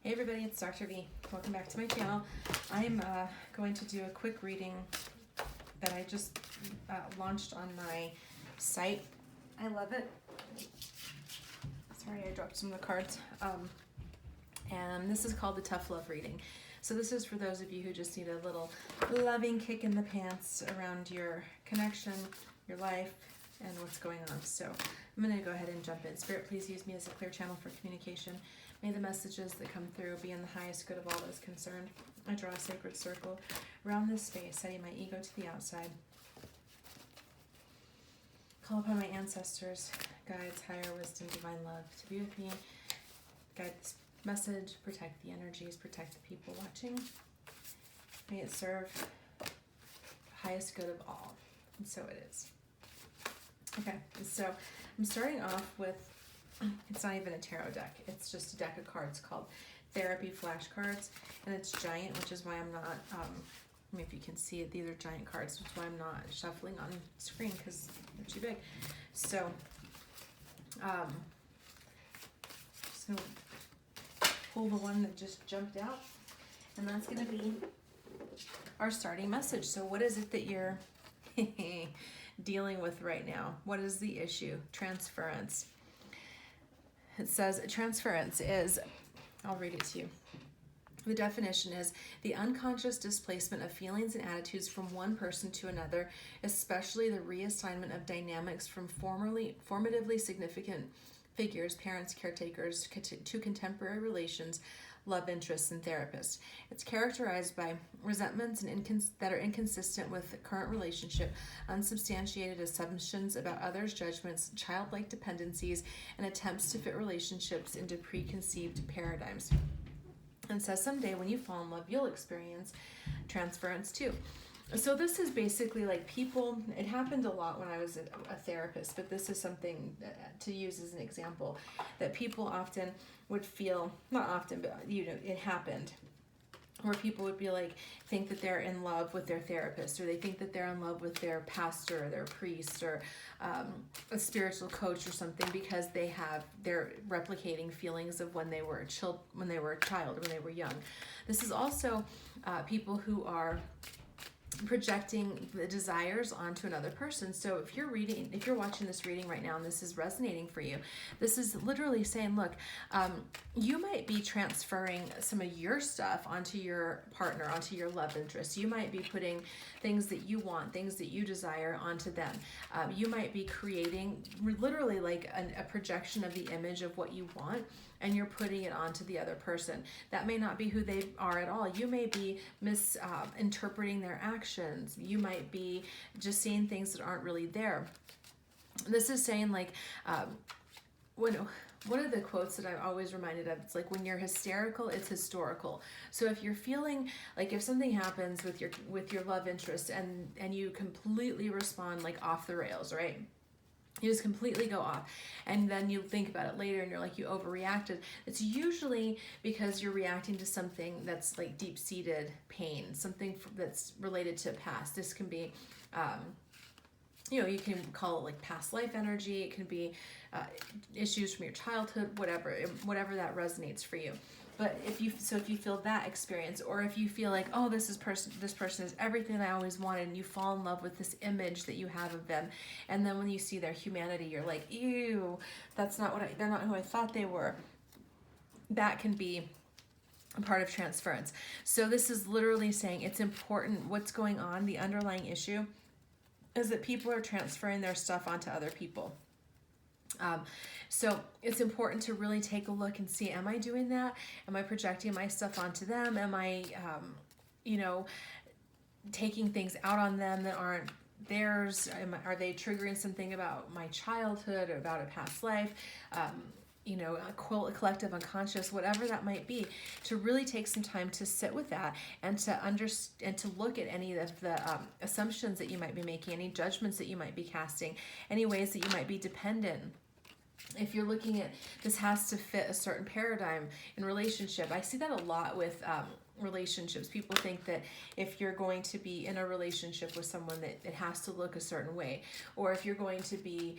Hey everybody, it's Dr. V. Welcome back to my channel. I'm going to do a quick reading that I just launched on my site. I love it. Sorry, I dropped some of the cards. And this is called the Tough Love Reading. So this is for those of you who just need a little loving kick in the pants around your connection, your life, and what's going on. So I'm going to go ahead and jump in. Spirit, please use me as a clear channel for communication. May the messages that come through be in the highest good of all that is concerned. I draw a sacred circle around this space, setting my ego to the outside. Call upon my ancestors, guides, higher wisdom, divine love to be with me. Guide this message, protect the energies, protect the people watching. May it serve the highest good of all. And so it is. Okay, so I'm starting off with, it's not even a tarot deck, it's just a deck of cards called Therapy Flashcards, and it's giant, which is why I'm not, I mean, if you can see it, these are giant cards, which is why I'm not shuffling on screen, because they're too big. So, just going to pull the one that just jumped out, and that's going to be our starting message. So what is it that you're dealing with right now? What is the issue? Transference. It says transference is, I'll read it to you. The definition is the unconscious displacement of feelings and attitudes from one person to another, especially the reassignment of dynamics from formatively significant figures, parents, caretakers, to contemporary relations, love interests, and therapists. It's characterized by resentments and that are inconsistent with the current relationship, unsubstantiated assumptions about others' judgments, childlike dependencies, and attempts to fit relationships into preconceived paradigms. And says someday when you fall in love, you'll experience transference too. So this is basically like people, it happened a lot when I was a therapist, but this is something to use as an example, that people often would feel, not often, but you know, it happened, where people would be like, think that they're in love with their therapist, or they think that they're in love with their pastor or their priest or a spiritual coach or something, because they're replicating feelings of when they were a child or when they were young. This is also people who are projecting the desires onto another person. So if you're watching this reading right now and this is resonating for you, this is literally saying, look, you might be transferring some of your stuff onto your partner, onto your love interest. You might be putting things that you want, things that you desire onto them. You might be creating literally like a projection of the image of what you want, and you're putting it onto the other person. That may not be who they are at all. You may be misinterpreting their actions. You might be just seeing things that aren't really there. This is saying like, one of the quotes that I'm always reminded of, it's like, when you're hysterical, it's historical. So if you're feeling like, if something happens with your love interest and you completely respond like off the rails, right? You just completely go off, and then you think about it later and you're like, you overreacted. It's usually because you're reacting to something that's like deep-seated pain, something that's related to past. This can be, you can call it like past life energy. It can be issues from your childhood, whatever that resonates for you. But if you feel that experience, or if you feel like, oh, this person is everything I always wanted, and you fall in love with this image that you have of them, and then when you see their humanity, you're like, ew, they're not who I thought they were. That can be a part of transference. So this is literally saying it's important what's going on. The underlying issue is that people are transferring their stuff onto other people. So it's important to really take a look and see, am I doing that? Am I projecting my stuff onto them? Am I, taking things out on them that aren't theirs? Are they triggering something about my childhood or about a past life? A collective unconscious, whatever that might be, to really take some time to sit with that and to understand and to look at any of the assumptions that you might be making, any judgments that you might be casting, any ways that you might be dependent. If you're looking at, this has to fit a certain paradigm in relationship. I see that a lot with relationships. People think that if you're going to be in a relationship with someone, that it has to look a certain way, or if you're going to be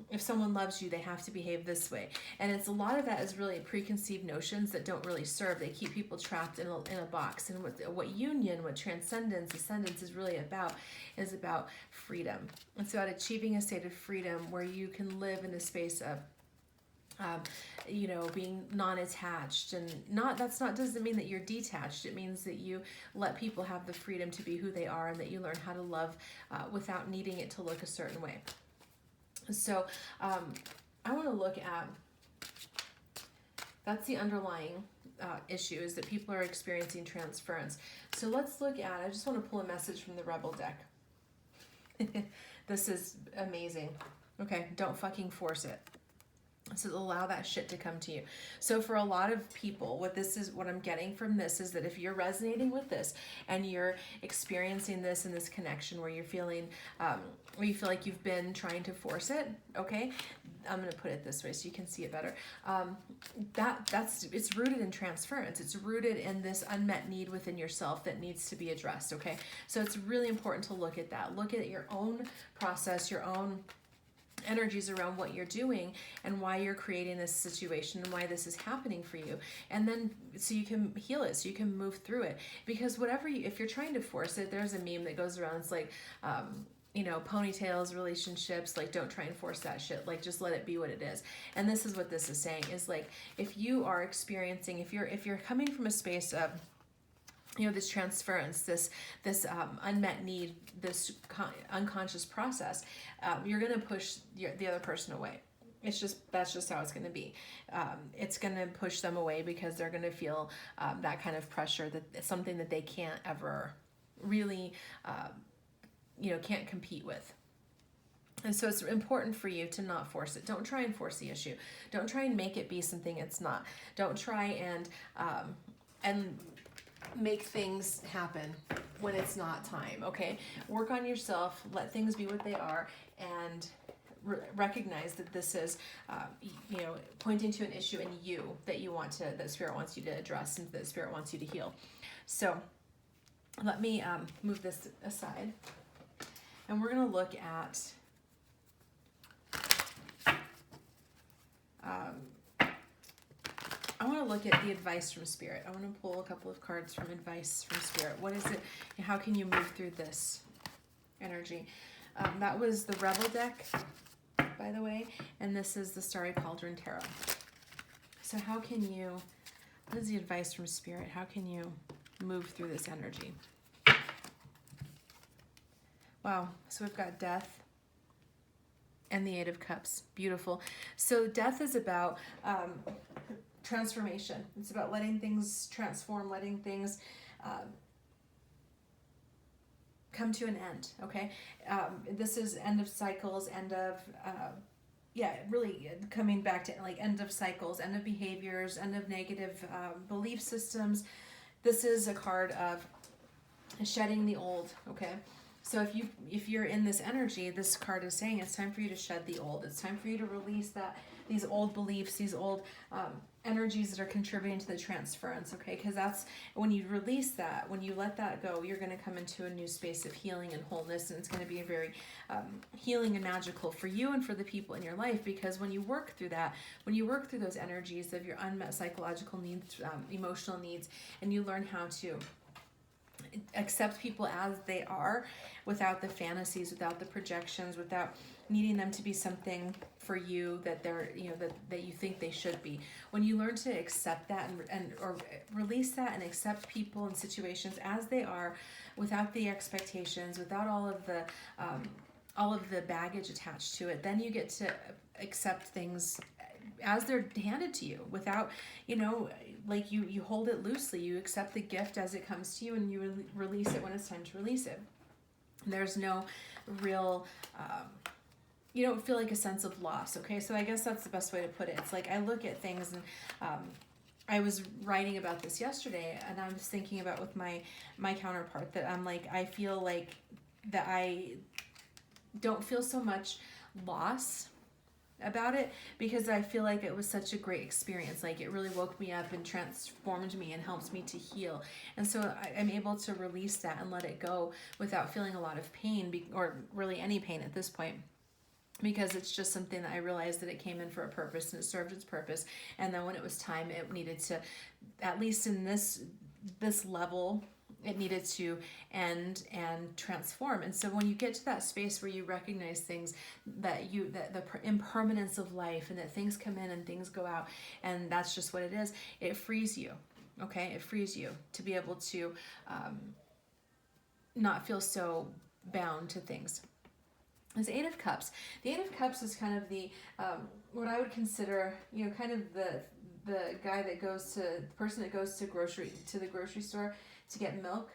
if someone loves you, they have to behave this way. And it's a lot of that is really preconceived notions that don't really serve. They keep people trapped in a box. And what union, what transcendence, ascendance is about freedom. It's about achieving a state of freedom where you can live in a space of being non-attached, and doesn't mean that you're detached. It means that you let people have the freedom to be who they are, and that you learn how to love without needing it to look a certain way. So I want to look at, that's the underlying issue, is that people are experiencing transference. So let's look at, I just want to pull a message from the Rebel deck. This is amazing. Okay, don't fucking force it. So allow that shit to come to you. So for a lot of people, what I'm getting from this is that if you're resonating with this and you're experiencing this in this connection where you're feeling, where you feel like you've been trying to force it, okay? I'm going to put it this way so you can see it better. It's rooted in transference. It's rooted in this unmet need within yourself that needs to be addressed, okay? So it's really important to look at that. Look at your own process, your own energies around what you're doing and why you're creating this situation and why this is happening for you, and then so you can heal it, so you can move through it. Because if you're trying to force it, there's a meme that goes around, it's like ponytails, relationships, like don't try and force that shit, like just let it be what it is. And this is what this is saying, is like if you are experiencing, if you're coming from a space of this transference, this unmet need, this unconscious process, you're going to push the other person away. That's just how it's going to be. It's going to push them away because they're going to feel that kind of pressure, that it's something that they can't ever really, can't compete with. And so it's important for you to not force it. Don't try and force the issue. Don't try and make it be something it's not. Don't try and make things happen when it's not time, okay? Work on yourself, let things be what they are, and recognize that this is, pointing to an issue in you that that Spirit wants you to address and that Spirit wants you to heal. So let me move this aside, and we're going to look at I want to look at the advice from Spirit. I want to pull a couple of cards from advice from Spirit. What is it? How can you move through this energy? That was the Rebel deck, by the way, and this is the Starry Cauldron Tarot. So what is the advice from Spirit? How can you move through this energy? Wow, so we've got Death and the Eight of Cups. Beautiful. So Death is about transformation. It's about letting things transform, letting things come to an end, okay? This is end of cycles, end of, really coming back to like end of cycles, end of behaviors, end of negative belief systems. This is a card of shedding the old, okay? So if you're in this energy, this card is saying it's time for you to shed the old. It's time for you to release these old beliefs, these old energies that are contributing to the transference, okay? Because that's when you release that, when you let that go, you're going to come into a new space of healing and wholeness, and it's going to be very healing and magical for you and for the people in your life. Because when you work through that, when you work through those energies of your unmet psychological needs, emotional needs, and you learn how to accept people as they are, without the fantasies, without the projections, without needing them to be something for you that they're, that you think they should be. When you learn to accept that or release that and accept people and situations as they are, without the expectations, without all of the baggage attached to it, then you get to accept things as they're handed to you, without, like you hold it loosely. You accept the gift as it comes to you, and you release it when it's time to release it. There's no real, you don't feel like a sense of loss, okay? So I guess that's the best way to put it. It's like I look at things, and I was writing about this yesterday, and I was thinking about with my counterpart that I'm like, I feel like that I don't feel so much loss about it, because I feel like it was such a great experience. Like it really woke me up and transformed me and helps me to heal. And so I'm able to release that and let it go without feeling a lot of pain, or really any pain at this point. because it's just something that I realized that it came in for a purpose and it served its purpose. And then when it was time, it needed to, at least in this level, it needed to end and transform. And so when you get to that space where you recognize things that the impermanence of life, and that things come in and things go out, and that's just what it is, it frees you. Okay, it frees you to be able to not feel so bound to things. This Eight of Cups. The Eight of Cups is kind of the what I would consider, kind of the guy that goes to, the person that goes to the grocery store to get milk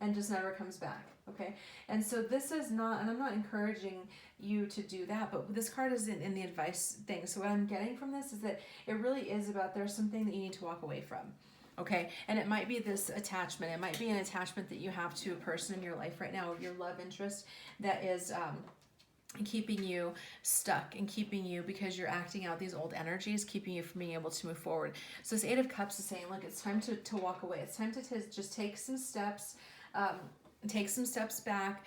and just never comes back. Okay, and so this is not, and I'm not encouraging you to do that, but this card is in the advice thing. So what I'm getting from this is that it really is about, there's something that you need to walk away from. Okay, and it might be this attachment. It might be an attachment that you have to a person in your life right now, or your love interest, that is keeping you stuck and keeping you, because you're acting out these old energies, keeping you from being able to move forward. So this Eight of Cups is saying, look, it's time to walk away. It's time to just take some steps, back,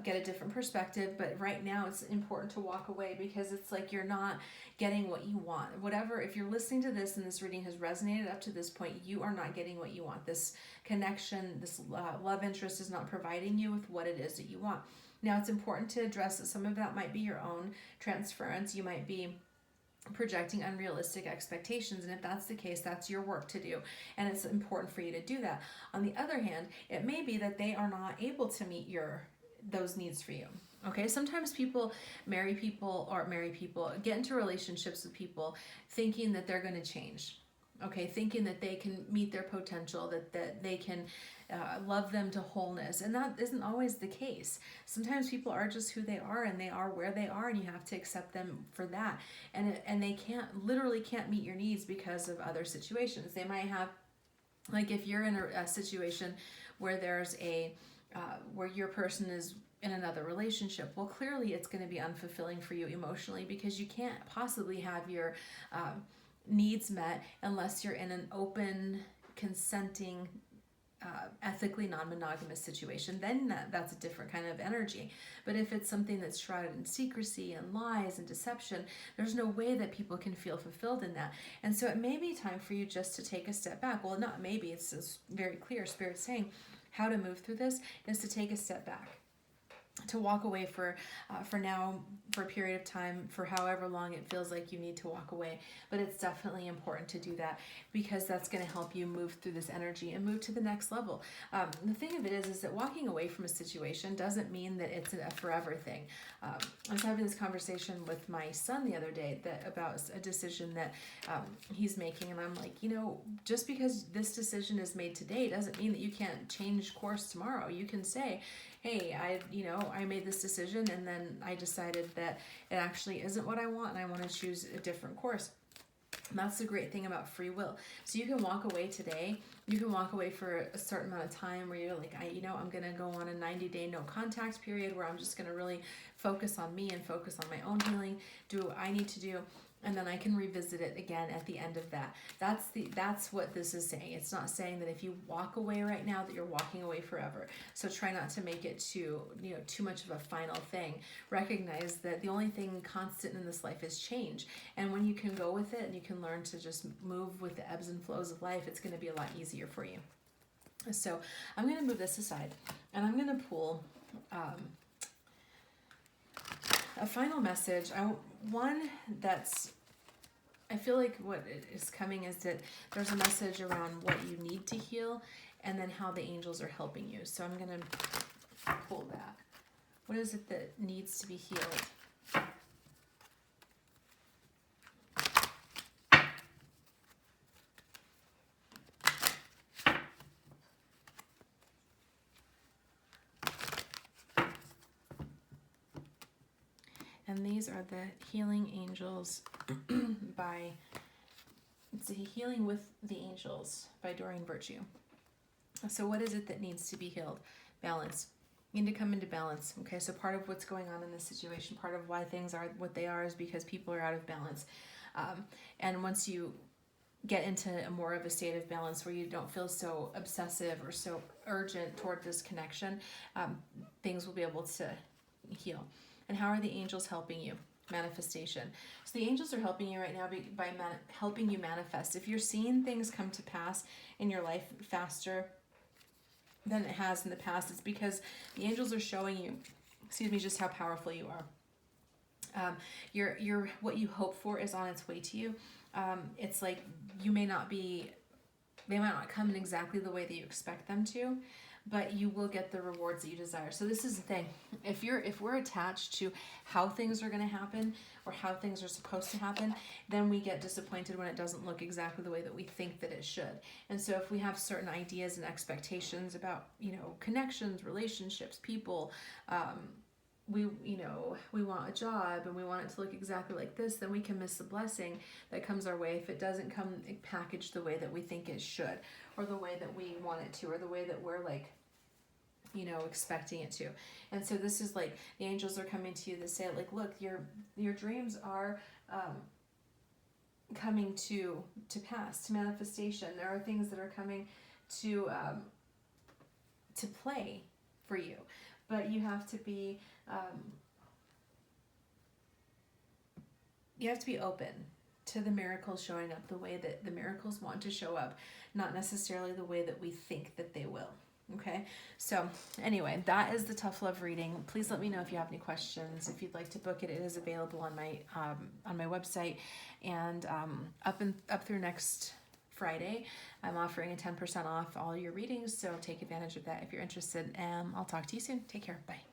get a different perspective. But right now it's important to walk away, because it's like you're not getting what you want. Whatever, if you're listening to this and this reading has resonated up to this point, you are not getting what you want. This connection, this love interest is not providing you with what it is that you want. Now, it's important to address that some of that might be your own transference. You might be projecting unrealistic expectations, and if that's the case, that's your work to do, and it's important for you to do that. On the other hand, it may be that they are not able to meet those needs for you. Okay, sometimes people get into relationships with people thinking that they're going to change. Okay, thinking that they can meet their potential, that they can love them to wholeness, and that isn't always the case. Sometimes people are just who they are, and they are where they are, and you have to accept them for that. And they literally can't meet your needs because of other situations. They might have, like if you're in a situation where there's where your person is in another relationship, well, clearly it's going to be unfulfilling for you emotionally, because you can't possibly have your needs met unless you're in an open, consenting, ethically non-monogamous situation. Then that's a different kind of energy. But if it's something that's shrouded in secrecy and lies and deception, there's no way that people can feel fulfilled in that. And so it may be time for you just to take a step back. Well, not maybe, it's very clear. Spirit's saying how to move through this is to take a step back, to walk away for now, for a period of time, for however long it feels like you need to walk away. But it's definitely important to do that, because that's going to help you move through this energy and move to the next level. The thing of it is that walking away from a situation doesn't mean that it's a forever thing. I was having this conversation with my son the other day about a decision that he's making, and I'm like, just because this decision is made today doesn't mean that you can't change course tomorrow. You can say, hey, I made this decision, and then I decided that it actually isn't what I want, and I want to choose a different course. And that's the great thing about free will. So you can walk away today. You can walk away for a certain amount of time where you're like, I'm going to go on a 90-day no contact period where I'm just going to really focus on me and focus on my own healing, do what I need to do. And then I can revisit it again at the end of that. That's what this is saying. It's not saying that if you walk away right now that you're walking away forever. So try not to make it too much of a final thing. Recognize that the only thing constant in this life is change. And when you can go with it and you can learn to just move with the ebbs and flows of life, it's going to be a lot easier for you. So I'm going to move this aside, and I'm going to pull a final message. I feel like what is coming is that there's a message around what you need to heal, and then how the angels are helping you. So I'm going to pull that. What is it that needs to be healed? And these are the Healing Angels it's a Healing with the Angels by Doreen Virtue. So what is it that needs to be healed? Balance. You need to come into balance. Okay, so part of what's going on in this situation, part of why things are what they are, is because people are out of balance. And once you get into more of a state of balance where you don't feel so obsessive or so urgent toward this connection, things will be able to heal. And how are the angels helping you? Manifestation. So the angels are helping you right now by helping you manifest. If you're seeing things come to pass in your life faster than it has in the past, it's because the angels are showing you, just how powerful you are. Your what you hope for is on its way to you. It's like they might not come in exactly the way that you expect them to, but you will get the rewards that you desire. So this is the thing. If we're attached to how things are going to happen or how things are supposed to happen, then we get disappointed when it doesn't look exactly the way that we think that it should. And so if we have certain ideas and expectations about, connections, relationships, people, we want a job and we want it to look exactly like this, then we can miss the blessing that comes our way if it doesn't come packaged the way that we think it should, or the way that we want it to, or the way that we're expecting it to. And so this is like the angels are coming to you to say, like, look, your dreams are coming to pass, to manifestation. There are things that are coming to play for you, but you have to be open to the miracles showing up the way that the miracles want to show up, not necessarily the way that we think that they will. Okay, so anyway, that is the tough love reading. Please let me know if you have any questions. If you'd like to book it, it is available on my website, and up through next Friday, I'm offering a 10% off all your readings. So take advantage of that if you're interested. And I'll talk to you soon. Take care. Bye.